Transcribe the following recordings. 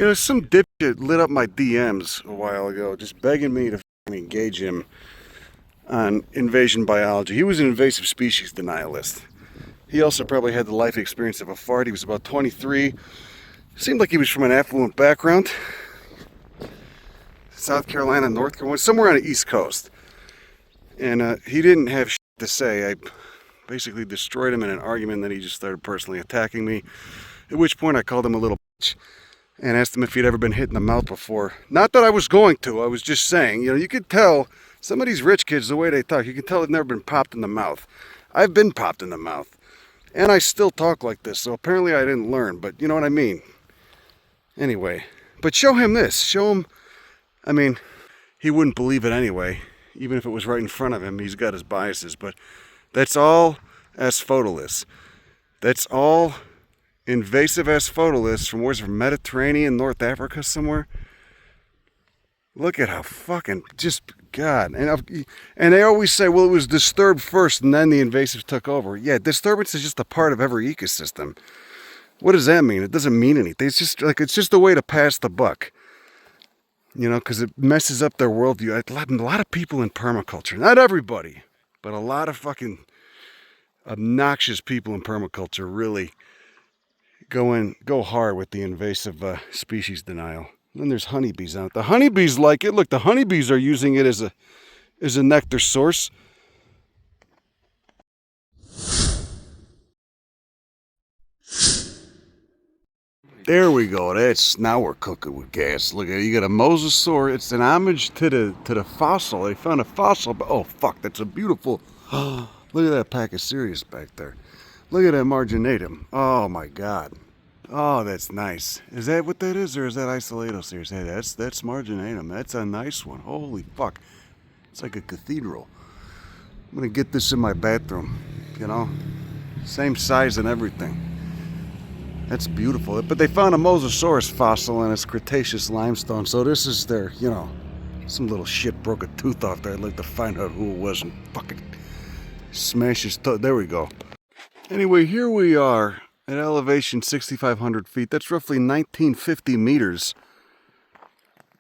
You know, some dipshit lit up my DMs a while ago, just begging me to engage him on invasion biology. He was an invasive species denialist. He also probably had the life experience of a fart. He was about 23. Seemed like he was from an affluent background. South Carolina, North Carolina, somewhere on the East Coast. And he didn't have shit to say. I basically destroyed him in an argument, then he just started personally attacking me. At which point I called him a little bitch and asked him if he'd ever been hit in the mouth before. Not that I was going to, I was just saying, you could tell some of these rich kids, the way they talk, you can tell they've never been popped in the mouth. I've been popped in the mouth. And I still talk like this, so apparently I didn't learn, but you know what I mean. Anyway, but show him this. Show him, I mean, he wouldn't believe it anyway. Even if it was right in front of him, he's got his biases, but that's all Asphodelus. That's all invasive Asphodelus from where's it, from Mediterranean, North Africa somewhere. Look at how fucking, just, God. And they always say, well, it was disturbed first and then the invasive took over. Yeah, disturbance is just a part of every ecosystem. What does that mean? It doesn't mean anything. It's just a way to pass the buck. Because it messes up their worldview. A lot of people in permaculture, not everybody, but a lot of fucking obnoxious people in permaculture really go hard with the invasive species denial. And then there's honeybees out. The honeybees like it. Look, the honeybees are using it as a nectar source. There we go. Now we're cooking with gas. Look at it. You got a mosasaur. It's an homage to the fossil. They found a fossil. But oh fuck, that's a beautiful. Look at that pack of Sirius back there. Look at that marginatum. Oh my God. Oh, that's nice. Is that what that is, or is that Isolatosirius? Series? Hey, that's marginatum. That's a nice one. Holy fuck. It's like a cathedral. I'm gonna get this in my bathroom. Same size and everything. That's beautiful. But they found a Mosasaurus fossil in its Cretaceous limestone. So this is their, some little shit broke a tooth off there. I'd like to find out who it was and fucking smash his toe. There we go. Anyway, here we are at elevation 6,500 feet. That's roughly 1950 meters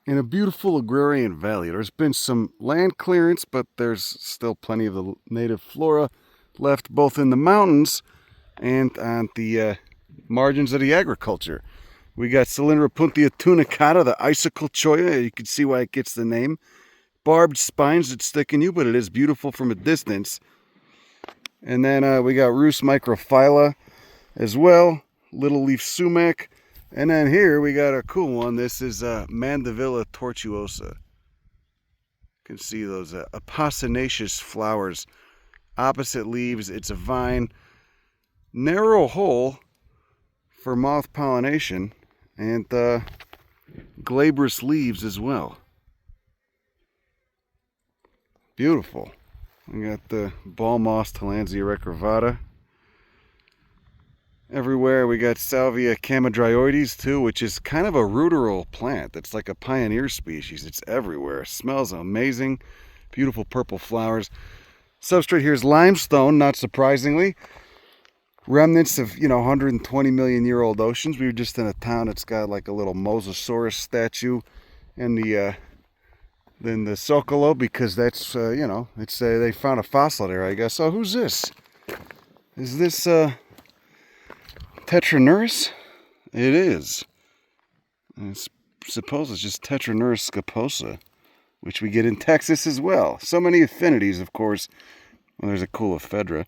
in a beautiful agrarian valley. There's been some land clearance, but there's still plenty of the native flora left both in the mountains and on the margins of the agriculture. We got Cylindropuntia tunicata, the icicle cholla. You can see why it gets the name. Barbed spines that stick in you, but it is beautiful from a distance. And then we got Rus microphylla as well, little leaf sumac. And then here we got a cool one. This is Mandevilla tortuosa. You can see those apocinaceous flowers, opposite leaves. It's a vine, narrow hole for moth pollination, and glabrous leaves as well. Beautiful. We got the ball moss Tillandsia recurvata. Everywhere we got Salvia chamedrioides too, which is kind of a ruderal plant. It's like a pioneer species. It's everywhere. It smells amazing. Beautiful purple flowers. Substrate here is limestone, not surprisingly. Remnants of 120 million year old oceans. We were just in a town that's got like a little Mosasaurus statue, and the Socolo, because that's it's they found a fossil there, I guess. So who's this? Is this Tetranurus? It is. I suppose it's just Tetranurus scoposa, which we get in Texas as well. So many affinities, of course. Well, there's a Coolophedra.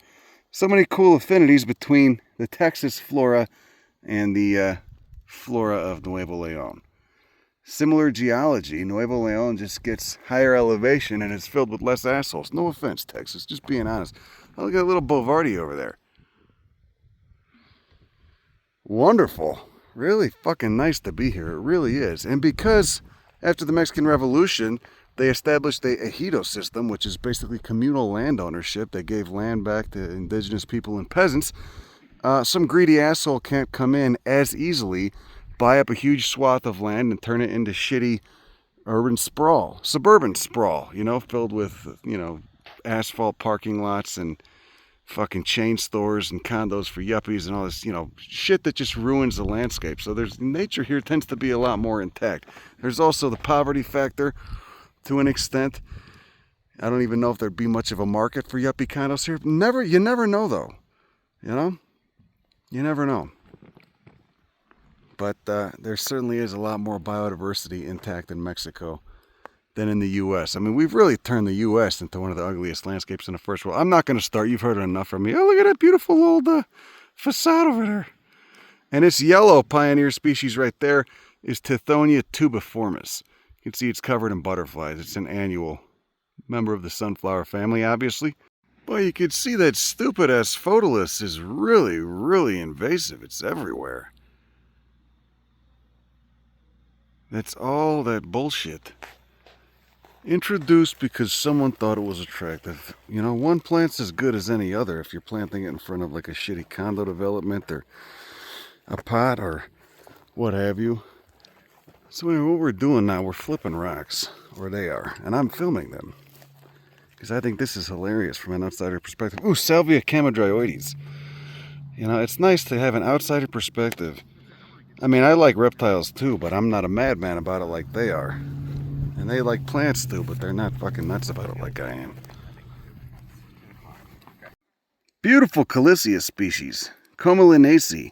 So many cool affinities between the Texas flora and the flora of Nuevo Leon. Similar geology. Nuevo Leon just gets higher elevation and it's filled with less assholes. No offense, Texas, just being honest. Oh, look at a little Bovardi over there. Wonderful. Really fucking nice to be here. It really is. And because after the Mexican Revolution, they established the ejido system, which is basically communal land ownership. They gave land back to indigenous people and peasants. Some greedy asshole can't come in as easily, buy up a huge swath of land and turn it into shitty urban sprawl, suburban sprawl, filled with, asphalt parking lots and fucking chain stores and condos for yuppies and all this, shit that just ruins the landscape. So nature here tends to be a lot more intact. There's also the poverty factor to an extent. I don't even know if there'd be much of a market for yuppie condos here. You never know though. You never know. But there certainly is a lot more biodiversity intact in Mexico than in the U.S. I mean, we've really turned the U.S. into one of the ugliest landscapes in the first world. I'm not going to start. You've heard it enough from me. Oh, look at that beautiful old facade over there. And its yellow pioneer species right there is Tithonia tubiformis. You can see it's covered in butterflies. It's an annual member of the sunflower family, obviously. But you can see that stupid Asphodelus is really, really invasive. It's everywhere. That's all that bullshit. Introduced because someone thought it was attractive. One plant's as good as any other if you're planting it in front of like a shitty condo development or a pot or what have you. So anyway, what we're doing now, we're flipping rocks, or they are, and I'm filming them because I think this is hilarious from an outsider perspective. Ooh, Salvia camodryoides. It's nice to have an outsider perspective. I mean, I like reptiles too, but I'm not a madman about it like they are. And they like plants too, but they're not fucking nuts about it like I am. Beautiful Calochortus species, Comelinaceae.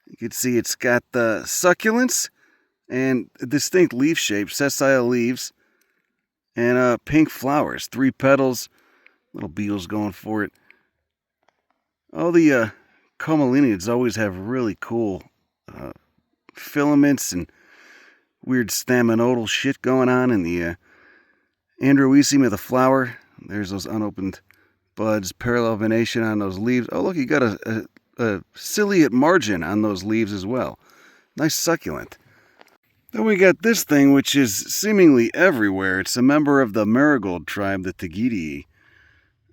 You can see it's got succulents and a distinct leaf shape, sessile leaves, and pink flowers, 3 petals, little beetles going for it. All the Comelinids always have really cool filaments and weird staminodal shit going on in the androecium of the flower. There's those unopened buds, parallel venation on those leaves. Oh, look, you got a ciliate margin on those leaves as well. Nice succulent. Then we got this thing, which is seemingly everywhere. It's a member of the marigold tribe, the Tegidii.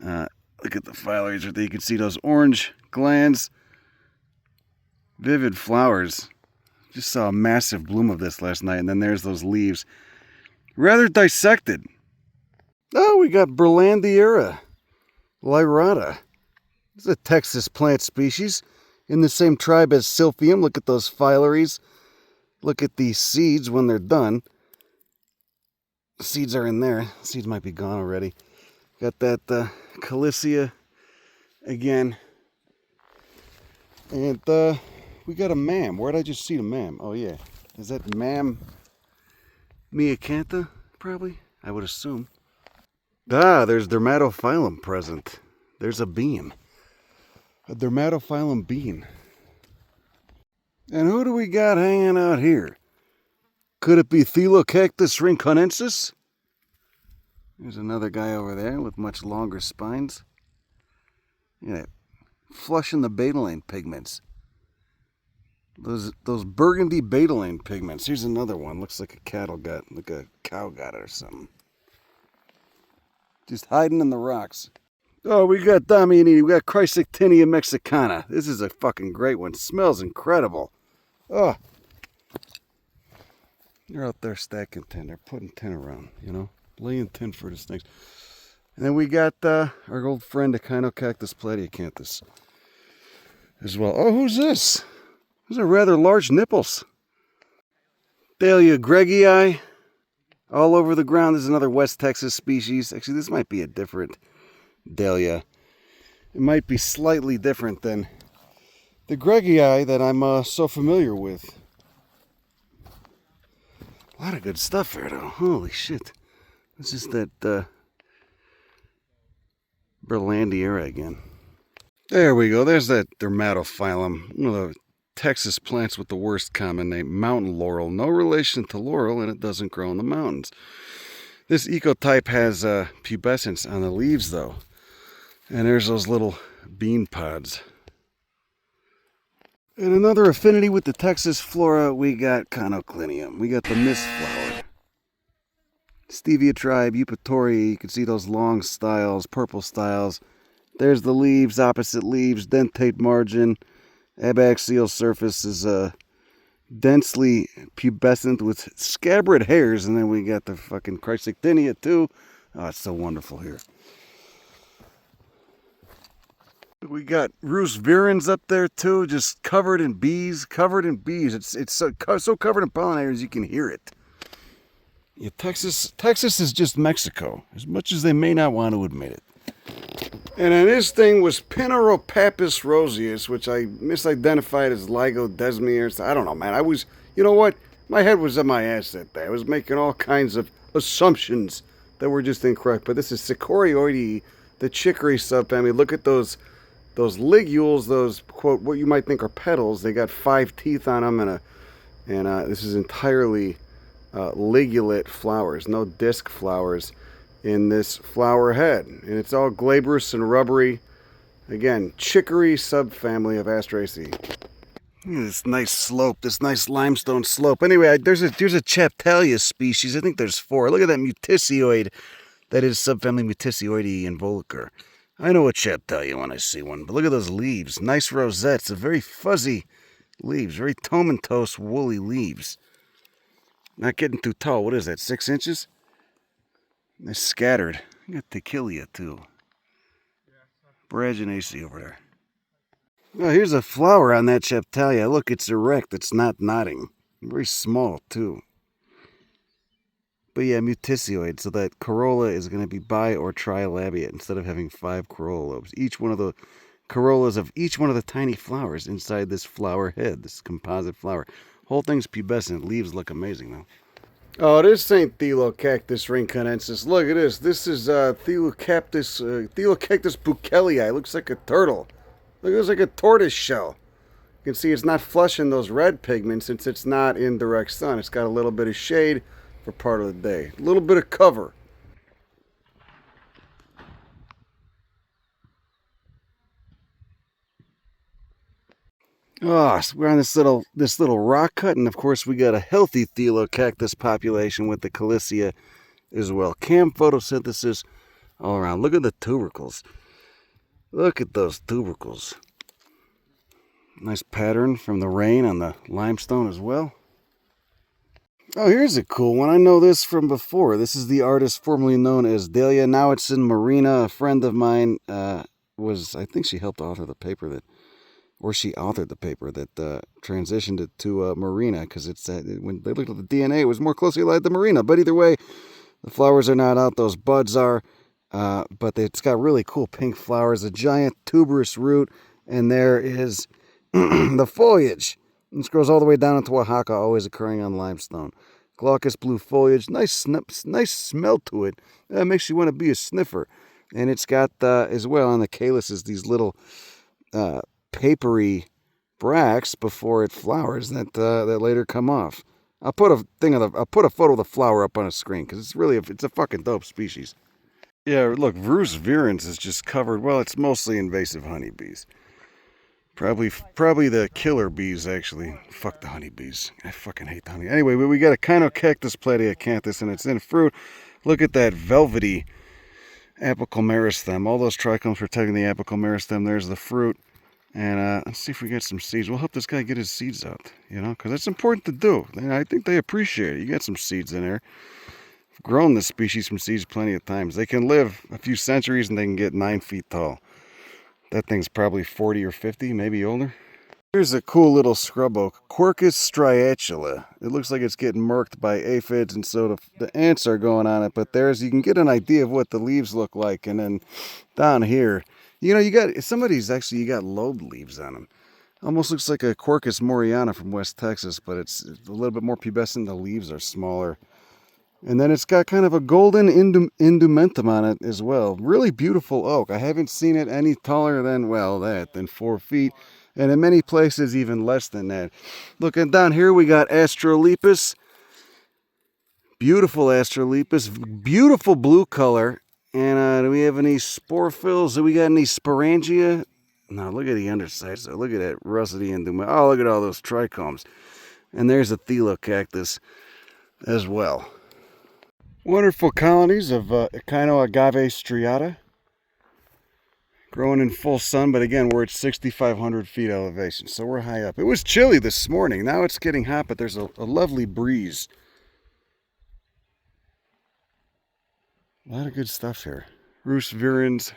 Look at the phyllodes right there. You can see those orange glands. Vivid flowers. Just saw a massive bloom of this last night, and then there's those leaves. Rather dissected. Oh, we got Berlandiera lyrata. This is a Texas plant species in the same tribe as Silphium. Look at those phyllaries. Look at these seeds when they're done. The seeds are in there. The seeds might be gone already. Got that Calycia again. And we got a mam. Where'd I just see the mam? Oh, yeah. Is that mam Miacantha, probably? I would assume. Ah, there's Dermatophyllum present. There's a bean. A Dermatophyllum bean. And who do we got hanging out here? Could it be Thelocactus rinconensis? There's another guy over there with much longer spines. Look at that. Flushing the betalain pigments. Those burgundy betalain pigments. Here's another one. Looks like a cow got it or something. Just hiding in the rocks. Oh, we got Damianini. We got Chrysoctinia mexicana. This is a fucking great one. Smells incredible. Oh. They're out there stacking tin. They're putting tin around, laying tin for the snakes. And then we got our old friend Echinocactus platyacanthus as well. Oh, who's this? Those are rather large nipples. Thalia gregii, all over the ground. There's another West Texas species. Actually, this might be a different dahlia. It might be slightly different than the gregii that I'm so familiar with. A lot of good stuff here, though. Holy shit. This is that Berlandiera again. There we go. There's that Dermatophyllum. One of the Texas plants with the worst common name, mountain laurel. No relation to laurel, and it doesn't grow in the mountains. This ecotype has pubescence on the leaves, though. And there's those little bean pods. And another affinity with the Texas flora, we got Conoclinium. We got the mist flower. Stevia tribe, Eupatoria. You can see those long styles, purple styles. There's the leaves, opposite leaves, dentate margin. Abaxial surface is densely pubescent with scabrous hairs. And then we got the fucking Chrysoctinia too. Oh, it's so wonderful here. We got Rus virens up there too, just covered in bees, covered in bees. It's so covered in pollinators you can hear it. Yeah, Texas is just Mexico, as much as they may not want to admit it. And then this thing was Pineropapus roseus, which I misidentified as Lygodesmia. I don't know, man. You know what? My head was up my ass that day. I was making all kinds of assumptions that were just incorrect. But this is Cichorioideae, the chicory subfamily. Look at those ligules, those, quote, what you might think are petals. They got 5 teeth on them, and this is entirely ligulate flowers, no disc flowers in this flower head. And it's all glabrous and rubbery. Again, chicory subfamily of Asteraceae. This nice slope, this nice limestone slope. Anyway, there's a Chaptalia species. I think there's 4. Look at that Mutisioid. That is subfamily Mutisioideae involucre. I know a Chaptalia when I see one, but look at those leaves. Nice rosettes, a very fuzzy leaves, very tomentose, woolly leaves. Not getting too tall. What is that, 6 inches? They're scattered. You got Techilia too. Boraginaceae over there. Oh, here's a flower on that Chaptalia. Look, it's erect. It's not nodding. Very small too. But yeah, mutisioid. So that corolla is going to be bi or trilabiate instead of having 5 corolla lobes. Each one of the corollas of each one of the tiny flowers inside this flower head, this composite flower. Whole thing's pubescent. Leaves look amazing though. Oh, this ain't Thelocactus ringconensis. Look at this. This is Thelocactus buekii. It looks like a turtle. Look, it looks like a tortoise shell. You can see it's not flushing those red pigments since it's not in direct sun. It's got a little bit of shade for part of the day. A little bit of cover. Oh, so we're on this little rock cut, and of course we got a healthy Thelocactus population with the Calicia as well. Cam photosynthesis all around. Look at the tubercles. Look at those tubercles. Nice pattern from the rain on the limestone as well. Oh, here's a cool one. I know this from before. This is the artist formerly known as Delia. Now it's in Marina. A friend of mine I think she helped author the paper she authored the paper that transitioned it to Marina, because when they looked at the DNA, it was more closely allied to Marina. But either way, the flowers are not out; those buds are. But it's got really cool pink flowers, a giant tuberous root, and there is the foliage. This grows all the way down into Oaxaca, always occurring on limestone. Glaucous blue foliage, nice smell to it. It makes you want to be a sniffer. And it's got as well on the calyces these little papery bracts before it flowers that later come off. I'll put a photo of the flower up on a screen because it's a fucking dope species. Yeah, look, Rus virens is just covered. Well, it's mostly invasive honeybees. Probably the killer bees, actually. Fuck the honeybees. I fucking hate the honey. Anyway, we got Echinocactus platyacanthus, and it's in fruit. Look at that velvety apical meristem. All those trichomes protecting the apical meristem. There's the fruit. And let's see if we get some seeds. We'll help this guy get his seeds out, because that's important to do. And I think they appreciate it. You got some seeds in there. I've grown this species from seeds plenty of times. They can live a few centuries and they can get 9 feet tall. That thing's probably 40 or 50, maybe older. Here's a cool little scrub oak, Quercus striatula. It looks like it's getting murked by aphids, and so the ants are going on it. But you can get an idea of what the leaves look like. And then down here, you got some of these you got lobed leaves on them. Almost looks like a Quercus moriana from West Texas, but it's a little bit more pubescent. The leaves are smaller. And then it's got kind of a golden indumentum on it as well. Really beautiful oak. I haven't seen it any taller than 4 feet. And in many places even less than that. Looking down here, we got Astrolepis. Beautiful Astrolepis. Beautiful blue color. And do we have any sporophylls? Do we got any sporangia? No, look at the underside. So look at that russety indumentum. Oh, look at all those trichomes. And there's a Thelocactus as well. Wonderful colonies of Echinoagave striata, growing in full sun, but again, we're at 6,500 feet elevation, so we're high up. It was chilly this morning. Now it's getting hot, but there's a lovely breeze. A lot of good stuff here. Rus virens,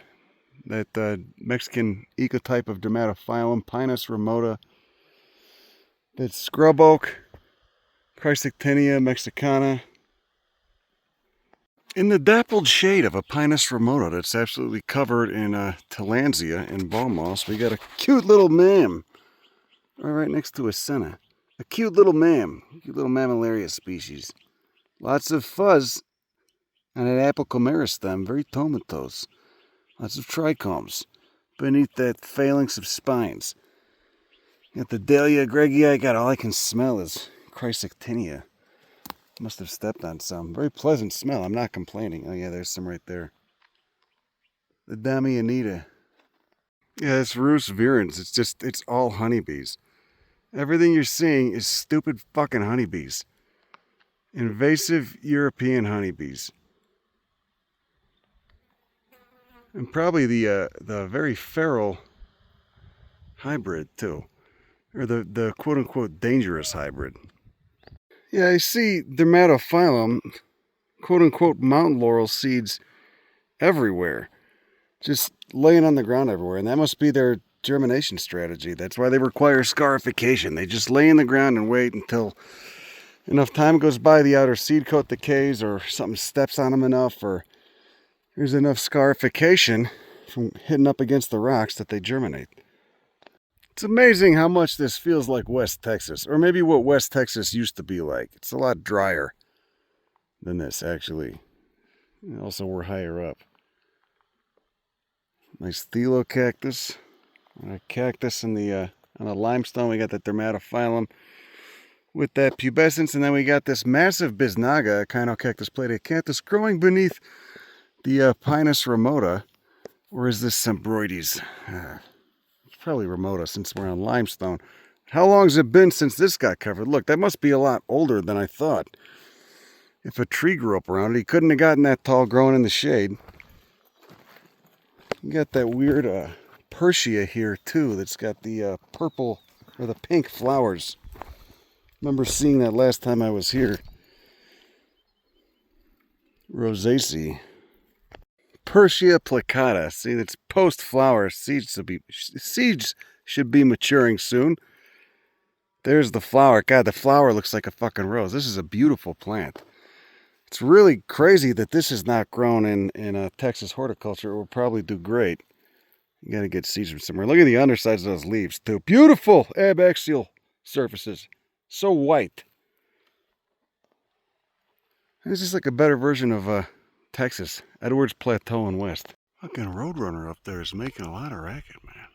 that Mexican ecotype of dermatophyllum, Pinus remota, that scrub oak, Chrysoctinia mexicana. In the dappled shade of a Pinus remota that's absolutely covered in tillandsia and ball moss, we got a cute little mam right next to a senna. A cute little mammillaria species. Lots of fuzz on an apocomeris stem, very tomentose. Lots of trichomes beneath that phalanx of spines. Got the Dahlia gregii, got all I can smell is Chrysoctinia. Must have stepped on some. Very pleasant smell, I'm not complaining. Oh yeah, there's some right there. The Damianida. Yeah, it's Rus virens. It's all honeybees. Everything you're seeing is stupid fucking honeybees. Invasive European honeybees. And probably the very feral hybrid too. Or the quote-unquote dangerous hybrid. Yeah, I see dermatophyllum, quote-unquote mountain laurel seeds everywhere. Just laying on the ground everywhere. And that must be their germination strategy. That's why they require scarification. They just lay in the ground and wait until enough time goes by, the outer seed coat decays, or something steps on them enough, or there's enough scarification from hitting up against the rocks that they germinate. It's amazing how much this feels like West Texas, or maybe what West Texas used to be like. It's a lot drier than this, actually. Also, we're higher up. Nice Thelocactus. A cactus in the on a limestone. We got the dermatophyllum with that pubescence, and then we got this massive bisnaga, Echinocactus platyacanthus, growing beneath the Pinus remota, or is this Symbroides? It's probably remota since we're on limestone. How long has it been since this got covered? Look, that must be a lot older than I thought. If a tree grew up around it, he couldn't have gotten that tall growing in the shade. You got that weird Persia here too that's got the purple or the pink flowers. Remember seeing that last time I was here. Rosaceae. Persia plicata. See, it's post-flower. Seeds should be maturing soon. There's the flower. God, the flower looks like a fucking rose. This is a beautiful plant. It's really crazy that this is not grown in Texas horticulture. It will probably do great. You gotta get seeds from somewhere. Look at the undersides of those leaves too. Beautiful abaxial surfaces. So white. It's just like a better version of Texas. Edwards Plateau and West. Fucking Roadrunner up there is making a lot of racket, man.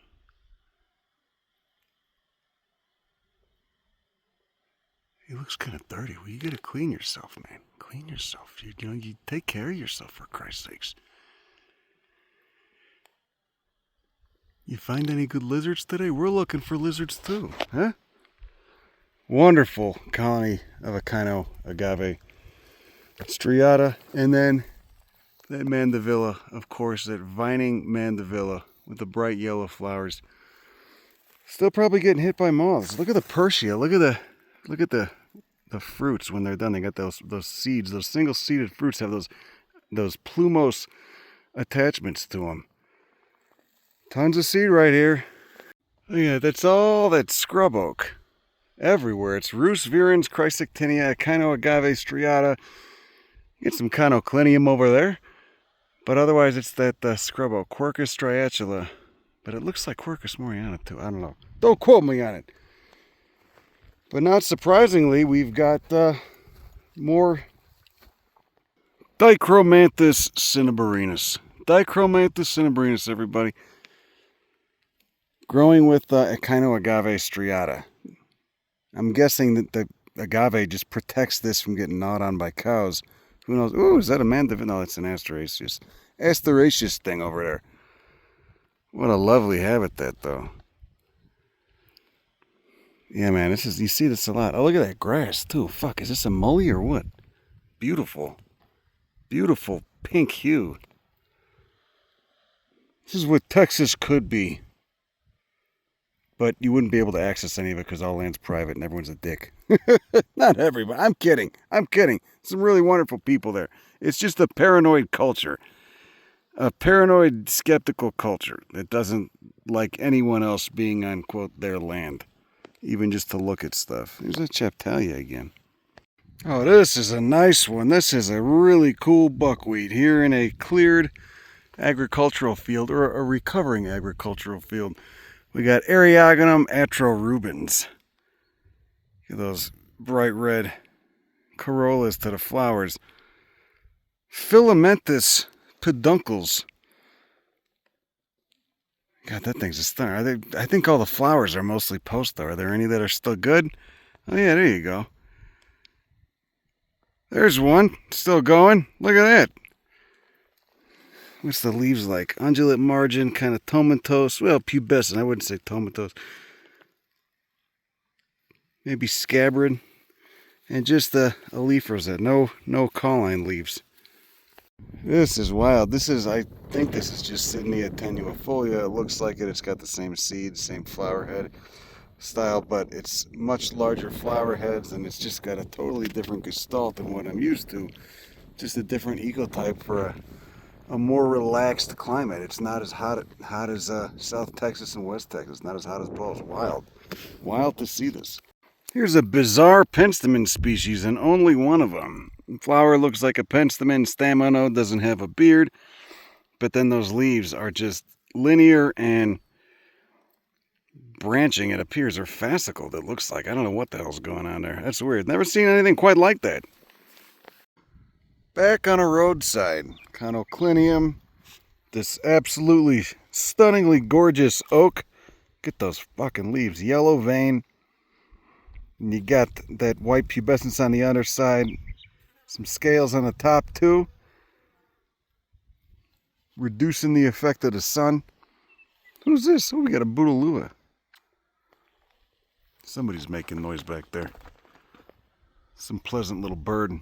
He looks kind of dirty. Well, you gotta clean yourself, man. Clean yourself. You take care of yourself, for Christ's sakes. You find any good lizards today? We're looking for lizards too, huh? Wonderful colony of Agave striata, and then that mandevilla, of course, that vining mandevilla with the bright yellow flowers. Still probably getting hit by moths. Look at the Persia. Look at the fruits when they're done. They got those seeds. Those single-seeded fruits have those plumose attachments to them. Tons of seed right here. Yeah, that's all that scrub oak. Everywhere. It's Rus virens, Chrysoctinia, Echinoagave striata. Get some Conoclinium over there. But otherwise it's that scrub oak, Quercus striatula. But it looks like Quercus moriana too. I don't know. Don't quote me on it. But not surprisingly, we've got more Dichromanthus cinnaberinus. Dichromanthus cinnaberinus, everybody. Growing with Echinoagave striata. I'm guessing that the agave just protects this from getting gnawed on by cows. Who knows? Ooh, is that a mandevilla? No, it's an asteraceous. Asteraceous thing over there. What a lovely habitat, though. Yeah, man, you see this a lot. Oh, look at that grass, too. Fuck, is this a mully or what? Beautiful. Beautiful pink hue. This is what Texas could be. But you wouldn't be able to access any of it because all land's private and everyone's a dick. Not everybody. I'm kidding. I'm kidding. Some really wonderful people there. It's just a paranoid culture. a paranoid, skeptical culture that doesn't like anyone else being on, quote, their land, even just to look at stuff. There's a Chaptalia again. Oh, this is a nice one. This is a really cool buckwheat here in a cleared agricultural field, or a recovering agricultural field. We got Eriogonum atrorubens. Look at those bright red corollas to the flowers. Filamentous peduncles. God, that thing's a stunner. I think all the flowers are mostly post, though. Are there any that are still good? Oh, yeah, there you go. There's one. Still going. Look at that. What's the leaves like? Undulate margin, kind of tomentose. Well, pubescent. I wouldn't say tomentose. Maybe scabbard. And just a leaf rosette. No colline leaves. This is wild. I think this is just Sidney attenuifolia. It looks like it. It's got the same seed, same flower head style, but it's much larger flower heads, and it's just got a totally different gestalt than what I'm used to. Just a different ecotype for a more relaxed climate. It's not as hot as South Texas and West Texas. Not as hot as both. Wild to see this. Here's a bizarre penstemon species, and only one of them. Flower looks like a penstemon. Stameno doesn't have a beard, but then those leaves are just linear and branching, it appears, or fascicled, it looks like. I don't know what the hell's going on there. That's weird. Never seen anything quite like that. Back on a roadside, Conoclinium, this absolutely stunningly gorgeous oak. Get those fucking leaves. Yellow vein. And you got that white pubescence on the underside. Some scales on the top too. Reducing the effect of the sun. Who's this? Oh, we got a Bouteloua. Somebody's making noise back there. Some pleasant little bird.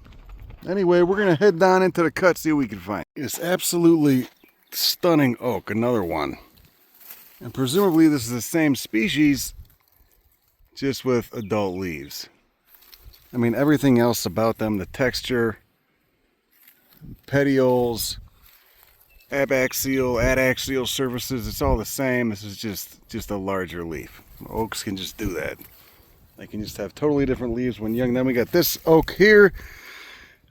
Anyway, we're going to head down into the cut, see what we can find. This absolutely stunning oak, another one. And presumably this is the same species, just with adult leaves. I mean, everything else about them, the texture, petioles, abaxial, adaxial surfaces, it's all the same. This is just a larger leaf. Oaks can just do that. They can just have totally different leaves when young. Then we got this oak here.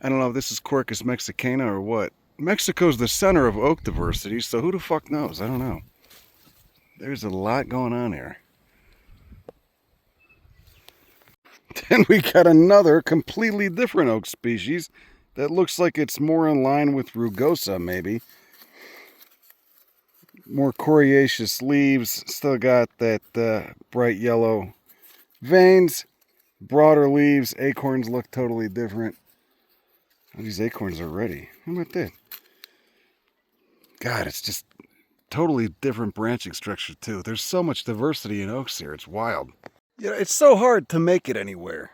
I don't know if this is Quercus mexicana or what. Mexico's the center of oak diversity, so who the fuck knows? I don't know. There's a lot going on here. Then we got another completely different oak species that looks like it's more in line with rugosa, maybe. More coriaceous leaves. Still got that bright yellow veins. Broader leaves. Acorns look totally different. Oh, these acorns are ready. How about that? God, it's just totally different branching structure too. There's so much diversity in oaks here. It's wild. You know, it's so hard to make it anywhere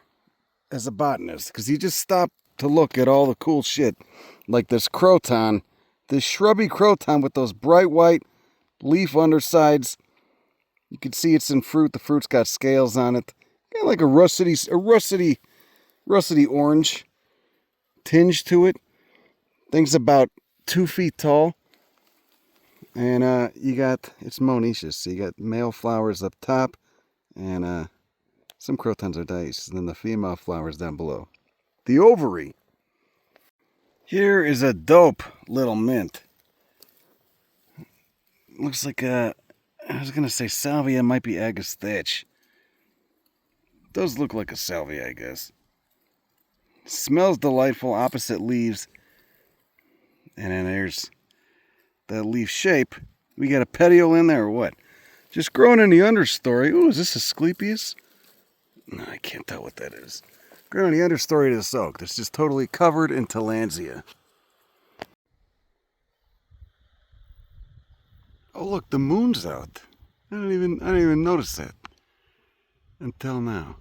as a botanist because you just stop to look at all the cool shit. Like this croton. This shrubby croton with those bright white leaf undersides. You can see it's in fruit. The fruit's got scales on it. Got like a rusty orange tinge to it. Thing's about 2 feet tall. And it's monoecious. So you got male flowers up top, and some crotons are dioecious, and then the female flowers down below. The ovary. Here is a dope little mint. Looks like I was going to say salvia, might be agastache. Does look like a salvia, I guess. Smells delightful, opposite leaves. And then there's that leaf shape. We got a petiole in there or what? Just growing in the understory. Ooh, is this Asclepias? No, I can't tell what that is. Growing in the understory of this oak that's just totally covered in tillandsia. Oh look, the moon's out. I didn't even notice that until now.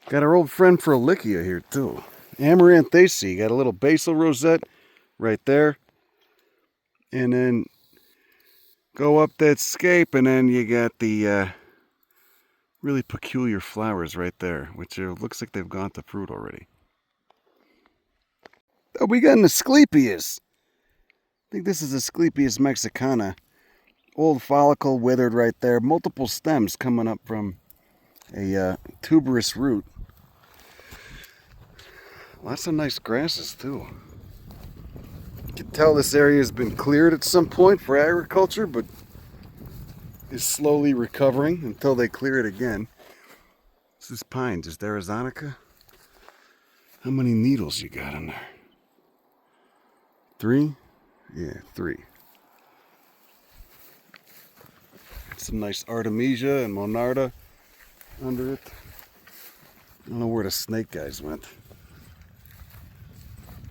Got our old friend Thelocactus here too. Amaranthaceae. Got a little basal rosette right there. And then go up that scape, and then you got the really peculiar flowers right there, which looks like they've gone to fruit already. Oh, we got an Asclepias. think this is Asclepias mexicana. Old follicle withered right there. Multiple stems coming up from a tuberous root. Lots of nice grasses too. You can tell this area has been cleared at some point for agriculture, but is slowly recovering until they clear it again. This is pine, just Arizonica. How many needles you got in there? 3? Yeah, 3. Some nice Artemisia and Monarda under it. I don't know where the snake guys went.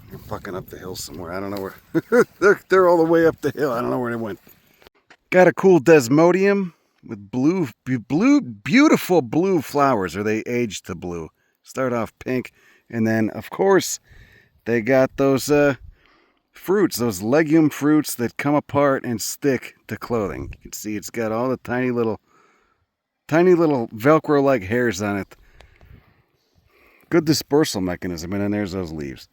They're fucking up the hill somewhere. I don't know where. they're all the way up the hill. I don't know where they went. Got a cool Desmodium with beautiful blue flowers, or they age to blue. Start off pink, and then, of course, they got those fruits, those legume fruits that come apart and stick to clothing. You can see it's got all the tiny little Velcro-like hairs on it. Good dispersal mechanism, and then there's those leaves.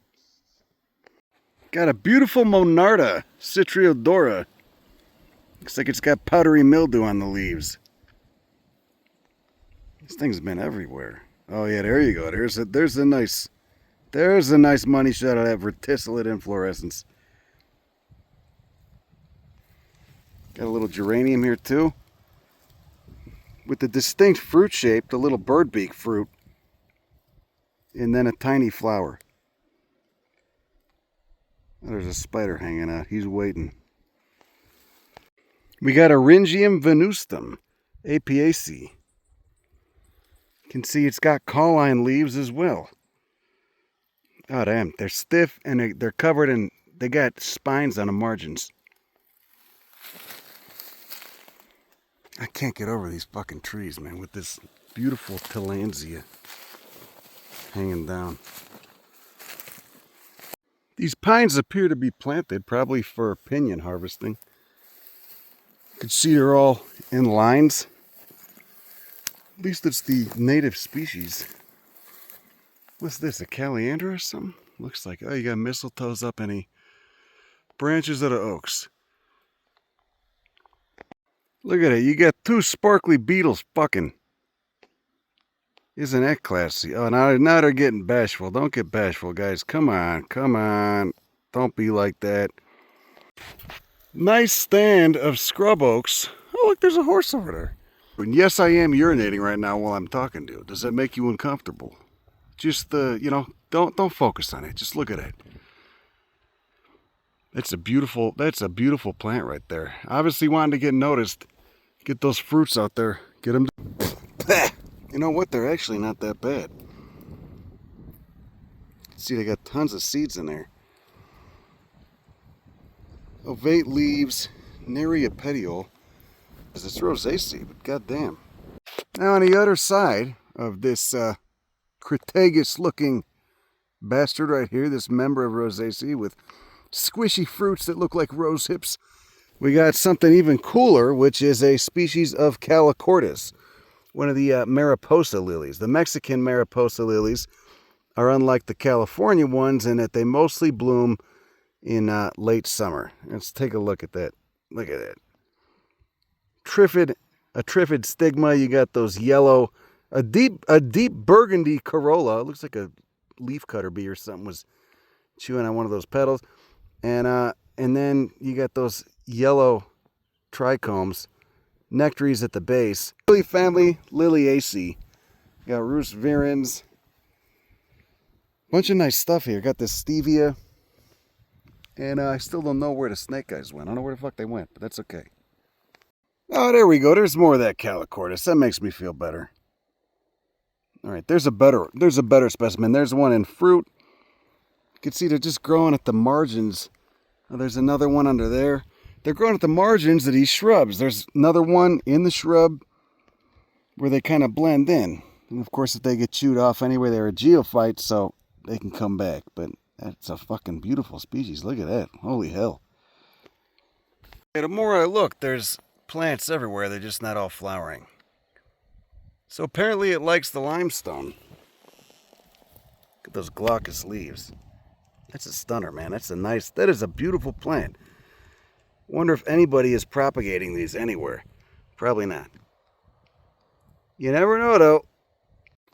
Got a beautiful Monarda, Citriodora. Looks like it's got powdery mildew on the leaves. This thing's been everywhere. Oh yeah, there you go. There's a nice money shot of that verticillate inflorescence. Got a little geranium here too, with the distinct fruit shape, the little bird beak fruit, and then a tiny flower. There's a spider hanging out. He's waiting. We got Eryngium venustum, Apiaceae. You can see it's got cauline leaves as well. Oh damn, they're stiff and they're covered in, they got spines on the margins. I can't get over these fucking trees, man, with this beautiful tillandsia hanging down. These pines appear to be planted, probably for pinyon harvesting. You can see they're all in lines. At least it's the native species. What's this, a caliandra or something? Looks like, oh, you got mistletoes up any branches of the oaks. Look at it, you got 2 sparkly beetles fucking. Isn't that classy? Oh, now they're getting bashful. Don't get bashful, guys. Come on. Don't be like that. Nice stand of scrub oaks. Oh, look, there's a horse over there. And yes, I am urinating right now while I'm talking to you. Does that make you uncomfortable? Just, don't focus on it. Just look at it. That's a beautiful plant right there. Obviously wanting to get noticed. Get those fruits out there. Get them. You know what? They're actually not that bad. See, they got tons of seeds in there. Ovate leaves, nary a petiole. It's rosaceae, but goddamn. Now on the other side of this Cretaceous-looking bastard right here, this member of rosaceae with squishy fruits that look like rose hips, we got something even cooler, which is a species of Calochortus, one of the Mariposa lilies. The Mexican Mariposa lilies are unlike the California ones in that they mostly bloom in late summer. Let's take a look at that. Look at that. A triffid stigma. You got those yellow, a deep burgundy corolla. It looks like a leafcutter bee or something was chewing on one of those petals. And then you got those yellow trichomes, nectaries at the base. Lily family, Liliaceae. You got Rus virens. Bunch of nice stuff here. Got this stevia. And I still don't know where the snake guys went. I don't know where the fuck they went, but that's okay. Oh, there we go. There's more of that Calochortus. That makes me feel better. All right, there's a better specimen. There's one in fruit. You can see they're just growing at the margins. Oh, there's another one under there. They're growing at the margins of these shrubs. There's another one in the shrub where they kind of blend in. And of course, if they get chewed off anyway, they're a geophyte, so they can come back. But that's a fucking beautiful species. Look at that. Holy hell. Okay, the more I look, there's plants everywhere. They're just not all flowering. So apparently it likes the limestone. Look at those glaucous leaves. That's a stunner, man. That is a beautiful plant. Wonder if anybody is propagating these anywhere. Probably not. You never know, though.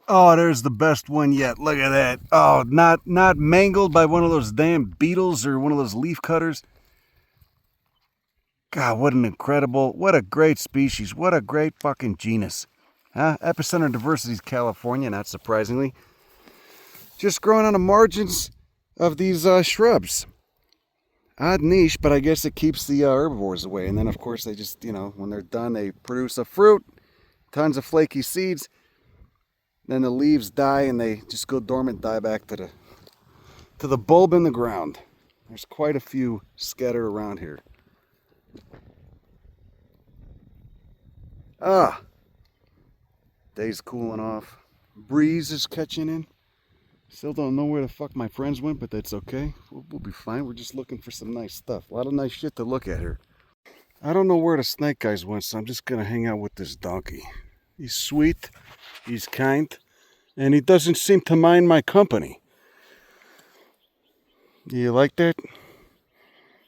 Oh, there's the best one yet. Look at that. Oh, not mangled by one of those damn beetles or one of those leaf cutters. God, what a great species. What a great fucking genus. Huh? Epicenter of diversity is California, not surprisingly. Just growing on the margins of these shrubs. Odd niche, but I guess it keeps the herbivores away. And then, of course, they just, when they're done, they produce a fruit, tons of flaky seeds. Then the leaves die and they just go dormant, die back to the bulb in the ground. There's quite a few scattered around here. Ah, day's cooling off. Breeze is catching in. Still don't know where the fuck my friends went, but that's okay. We'll be fine. We're just looking for some nice stuff. A lot of nice shit to look at here. I don't know where the snake guys went, so I'm just gonna hang out with this donkey. He's sweet, he's kind, and he doesn't seem to mind my company. Do you like that?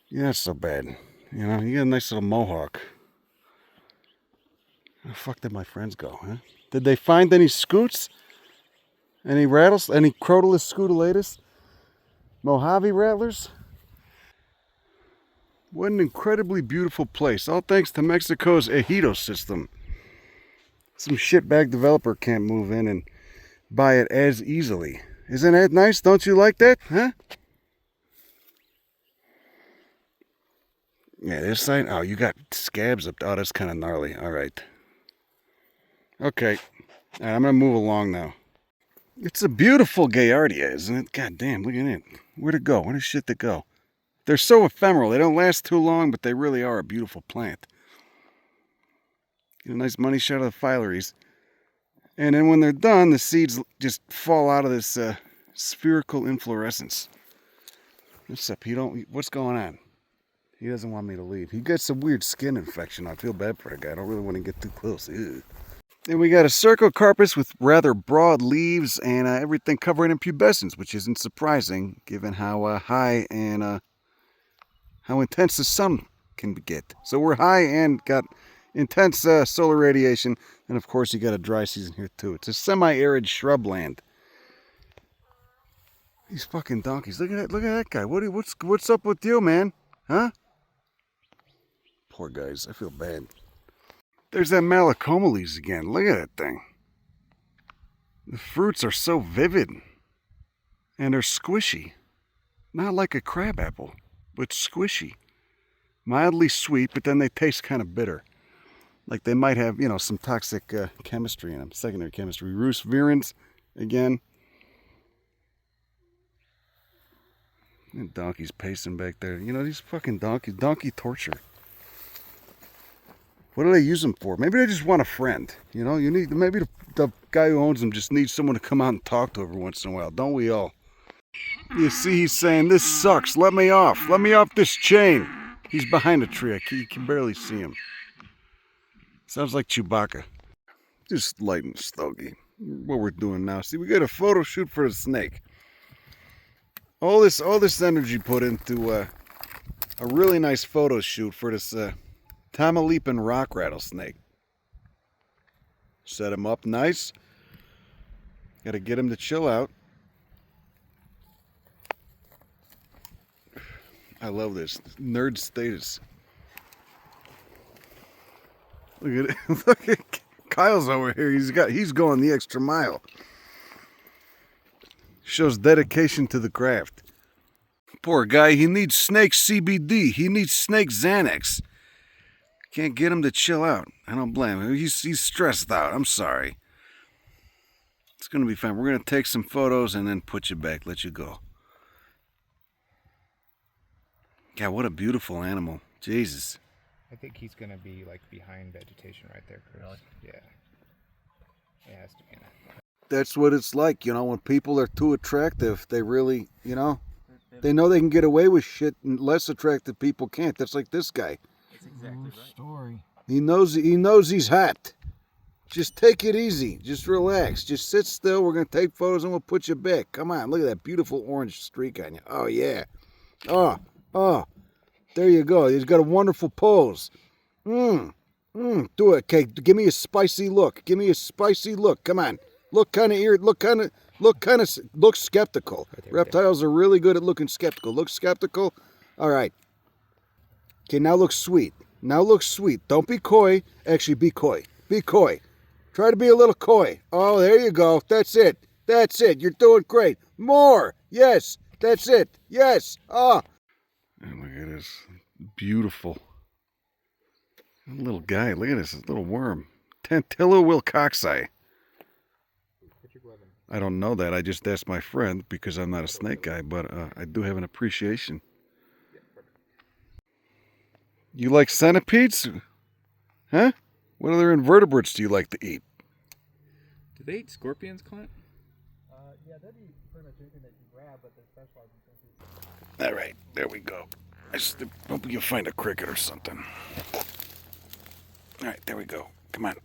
Yeah, not so bad. You got a nice little mohawk. Where the fuck did my friends go, huh? Did they find any scoots? Any rattles? Any Crotulus scutulatus? Mojave rattlers? What an incredibly beautiful place. All thanks to Mexico's ejido system. Some shitbag developer can't move in and buy it as easily. Isn't that nice? Don't you like that? Huh? Yeah, this side. Oh, you got scabs up. Oh, that's kind of gnarly. All right. Okay. All right, I'm going to move along now. It's a beautiful Gaillardia, isn't it? God damn, look at it. Where'd it go? Where does shit to go? They're so ephemeral. They don't last too long, but they really are a beautiful plant. Get a nice money shot of the filaries. And then when they're done, the seeds just fall out of this spherical inflorescence. What's up? What's going on? He doesn't want me to leave. He got some weird skin infection. I feel bad for the guy. I don't really want to get too close. Ew. And we got a Cercocarpus with rather broad leaves and everything covered in pubescence, which isn't surprising given how high and how intense the sun can get. So we're high and got intense solar radiation, and of course you got a dry season here too. It's a semi-arid shrubland. These fucking donkeys! Look at that guy. What's up with you, man? Huh? Poor guys. I feel bad. There's that Malacomeles again. Look at that thing. The fruits are so vivid. And they're squishy. Not like a crab apple, but squishy. Mildly sweet, but then they taste kind of bitter. Like they might have, some toxic chemistry in them. Secondary chemistry. Rus virens, again. And donkeys pacing back there. These fucking donkeys. Donkey torture. What do they use them for? Maybe they just want a friend. Maybe the guy who owns them just needs someone to come out and talk to every once in a while. Don't we all? You see, he's saying, this sucks. Let me off. Let me off this chain. He's behind a tree. You can barely see him. Sounds like Chewbacca. Just light and stogie. What we're doing now. See, we got a photo shoot for the snake. All this energy put into a really nice photo shoot for this Tamaulipan Rock Rattlesnake. Set him up nice. Got to get him to chill out. I love this. Nerd status. Look at it. Look at Kyle's over here. He's going the extra mile. Shows dedication to the craft. Poor guy, he needs snake CBD. He needs snake Xanax. Can't get him to chill out. I don't blame him. He's stressed out. I'm sorry. It's going to be fine. We're going to take some photos and then put you back, let you go. God, what a beautiful animal. Jesus. I think he's going to be like behind vegetation right there, Chris. Really? Yeah. It has to be. That's what it's like, when people are too attractive, they really, they know they can get away with shit and less attractive people can't. That's like this guy. That's exactly right. Story. He knows he's hot. Just take it easy. Just relax. Just sit still. We're going to take photos and we'll put you back. Come on. Look at that beautiful orange streak on you. Oh, yeah. Oh. There you go. He's got a wonderful pose. Do it. Okay, give me a spicy look. Give me a spicy look. Come on. Look kind of look skeptical. Right there, Reptiles are really good at looking skeptical. Look skeptical. All right. Okay, now look sweet. Now look sweet. Don't be coy. Actually, be coy. Be coy. Try to be a little coy. Oh, there you go. That's it. That's it. You're doing great. More. Yes. That's it. Yes. Ah. And look at this. Beautiful. Little guy. Look at this little worm. Thelocactus. I don't know that. I just asked my friend because I'm not a snake guy, but I do have an appreciation. You like centipedes? Huh? What other invertebrates do you like to eat? Do they eat scorpions, Clint? Yeah, that'd be pretty much anything that you grab, but they're specialized in centipedes. All right, there we go. Hope you'll find a cricket or something. All right, there we go. Come on.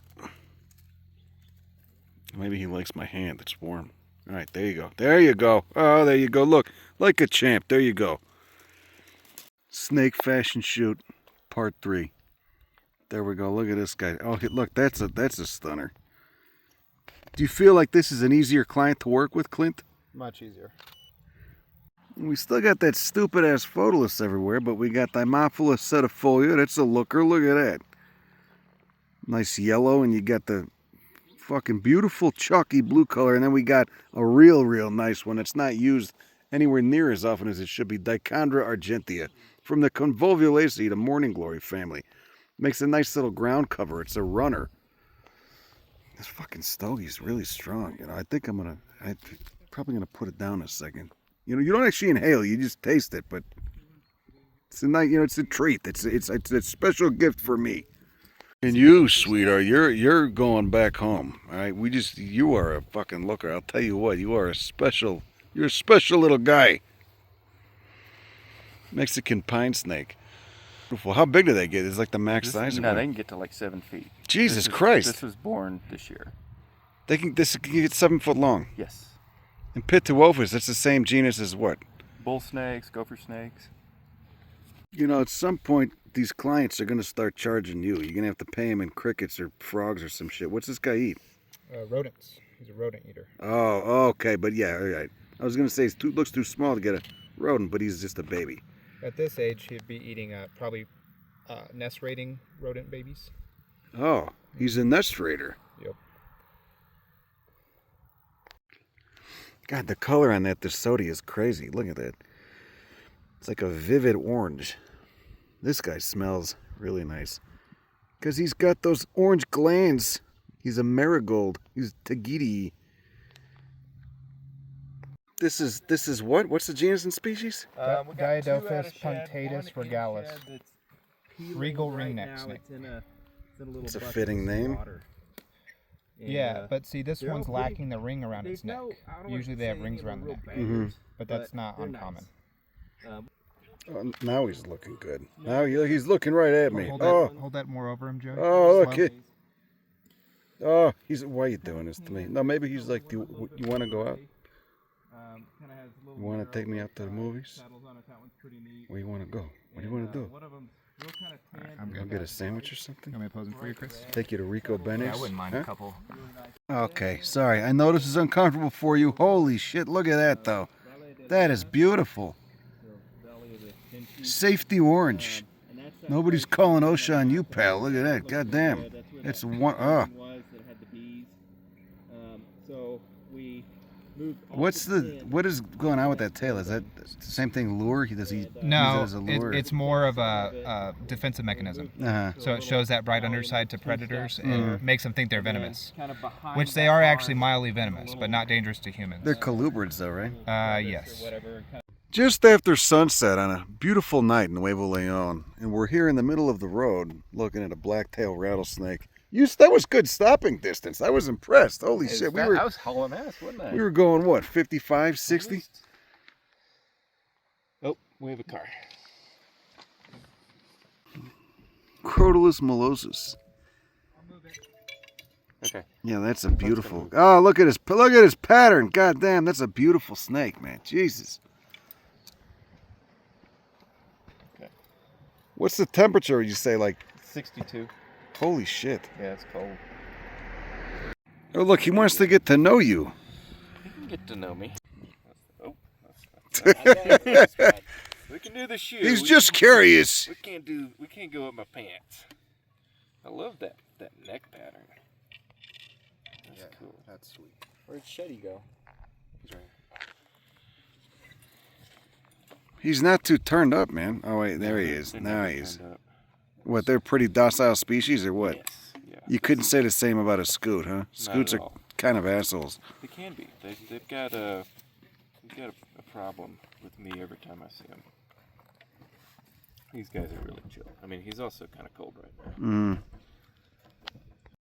Maybe he likes my hand. It's warm. All right, there you go. There you go. Oh, there you go. Look, like a champ. There you go. Snake fashion shoot, part 3. There we go. Look at this guy. Oh, look, that's a stunner. Do you feel like this is an easier client to work with, Clint? Much easier. We still got that stupid Asphodelus everywhere, but we got Dimorpholis setifolia. That's a looker. Look at that. Nice yellow, and you got the fucking beautiful chalky blue color, and then we got a real nice one. It's not used anywhere near as often as it should be. Dichondra argentea from the Convolvulaceae, the morning glory family. Makes a nice little ground cover. It's a runner. This fucking stogie's really strong. You know, I think I'm probably gonna put it down in a second. You know, you don't actually inhale, you just taste it, but it's a nice, you know, it's a treat. It's a special gift for me. And you, sweetheart, you're going back home. All right, you are a fucking looker. I'll tell you what, you're a special little guy. Mexican pine snake. Beautiful. How big do they get? It's like the max size of No, one. they can get to like 7 feet. Jesus Christ. This was born this year. This can get 7 foot long. Yes. And Pituophis, that's the same genus as what? Bull snakes, gopher snakes. You know, at some point, these clients are going to start charging you. You're going to have to pay them in crickets or frogs or some shit. What's this guy eat? Rodents. He's a rodent eater. Oh, okay. But yeah, all right. I was going to say he looks too small to get a rodent, but he's just a baby. At this age, he'd be eating probably nest raiding rodent babies. Oh, he's a nest raider. Yep. God, the color on that Desodi is crazy. Look at that. It's like a vivid orange. This guy smells really nice. Because he's got those orange glands. He's a marigold. He's Tahiti. This is what? What's the genus and species? Diadophis punctatus regalis. Regal Ring-necked Snake. It's a fitting name. Yeah, but see, this one's lacking the ring around its neck. Usually they have rings around the neck, but that's not uncommon. Oh, now he's looking good. Now he's looking right at me. Hold that more over him, Joey. Oh, look. Oh, why are you doing this to me? No, maybe he's like, you want to go out? You want to take me out to the movies? Where you want to go? What do you want to do? I'm Go get a sandwich or something? Am I posing for you, Chris? Take you to Rico Benix? Yeah, I wouldn't mind a couple. Okay, sorry. I know this is uncomfortable for you. Holy shit, look at that, though. That is beautiful. Safety orange. Nobody's calling OSHA on you, pal. Look at that. God damn. It's one. What is going on with that tail? Is that the same thing? Lure? Does he use it as a lure? It's more of a defensive mechanism. So it shows that bright underside to predators and makes them think they're venomous, which they are actually mildly venomous, but not dangerous to humans. They're colubrids, though, right? Yes. Just after sunset on a beautiful night in Nuevo Leon, and we're here in the middle of the road looking at a black tailed rattlesnake. That was good stopping distance. I was impressed. Holy shit. I was hauling ass, wasn't I? We were going, what, 55, 60? Oh, we have a car. Crotalus mollosus. Okay. Yeah, that's a beautiful. Oh, look at his pattern. God damn, that's a beautiful snake, man. Jesus. What's the temperature? You say like 62. holy shit. Yeah, it's cold. Oh look, he wants to get to know you. You can get to know me. Oh, that's bad. We can do the shoe. He's just curious. We can't go up my pants. I love that neck pattern. That's cool. That's sweet. Where'd Shetty go? He's right He's not too turned up, man. Oh wait, there he is. Now he is. What, they're pretty docile species or what? Yes. Yeah. You couldn't say the same about a scoot, huh? Scoots are kind of assholes. They can be. They've got a problem with me every time I see them. These guys are really chill. I mean, he's also kind of cold right now.